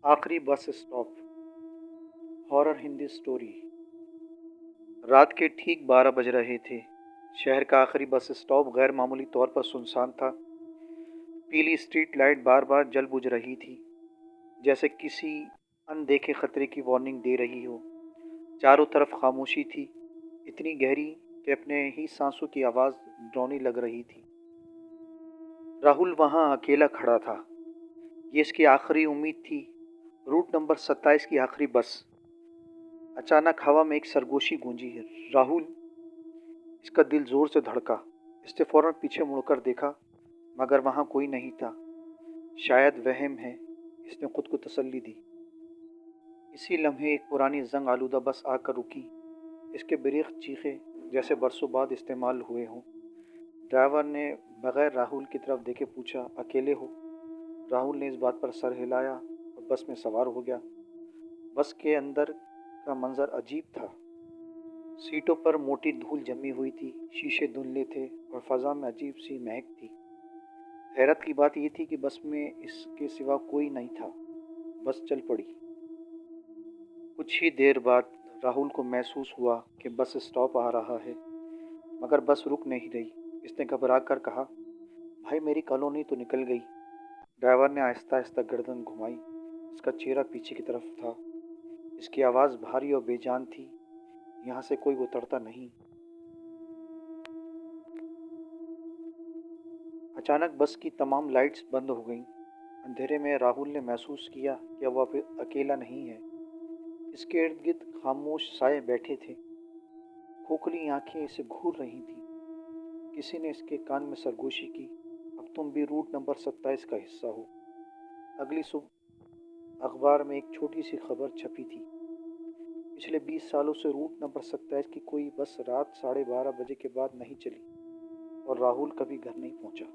आखिरी bus stop. Horror Hindi story. रात के ठीक 12 बज रहे थे। शहर का आखिरी बस स्टॉप गैर मामूली तौर पर सुनसान था। पीली स्ट्रीट लाइट बार बार जल बुझ रही थी, जैसे किसी अनदेखे खतरे की वार्निंग दे रही हो। चारों तरफ खामोशी थी, इतनी गहरी कि अपने ही सांसों की आवाज़ डरावनी लग रही थी। राहुल वहाँ अकेला खड़ा था। ये इसकी आखिरी उम्मीद थी, रूट नंबर 27 की आखिरी बस। अचानक हवा में एक सरगोशी गूंजी। राहुल, इसका दिल जोर से धड़का। इसने फौरन पीछे मुड़कर देखा, मगर वहां कोई नहीं था। शायद वहम है, इसने खुद को तसल्ली दी। इसी लम्हे एक पुरानी जंग आलूदा बस आकर रुकी। इसके ब्रेक चीखे जैसे बरसों बाद इस्तेमाल हुए हों। ड्राइवर ने बगैर राहुल की तरफ देखे पूछा, अकेले हो? राहुल ने इस बात पर सर हिलाया और बस में सवार हो गया। बस के अंदर का मंजर अजीब था। सीटों पर मोटी धूल जमी हुई थी, शीशे धुंधले थे और फजा में अजीब सी महक थी। हैरत की बात यह थी कि बस में इसके सिवा कोई नहीं था। बस चल पड़ी। कुछ ही देर बाद राहुल को महसूस हुआ कि बस स्टॉप आ रहा है, मगर बस रुक नहीं रही। इसने घबरा कर कहा, भाई मेरी कॉलोनी तो निकल गई। ड्राइवर ने आहिस्ता आहिस्ता गर्दन घुमाई। इसका चेहरा पीछे की तरफ था। इसकी आवाज़ भारी और बेजान थी, यहाँ से कोई उतरता नहीं। अचानक बस की तमाम लाइट्स बंद हो गईं। अंधेरे में राहुल ने महसूस किया कि वह अब अकेला नहीं है। इसके इर्द गिर्द खामोश साए बैठे थे। खोखली आंखें इसे घूर रही थीं। किसी ने इसके कान में सरगोशी की, अब तुम भी रूट नंबर 27 का हिस्सा हो। अगली सुबह अखबार में एक छोटी सी खबर छपी थी। पिछले 20 सालों से रूट नंबर 27 की कोई बस रात 12:30 बजे के बाद नहीं चली और राहुल कभी घर नहीं पहुंचा।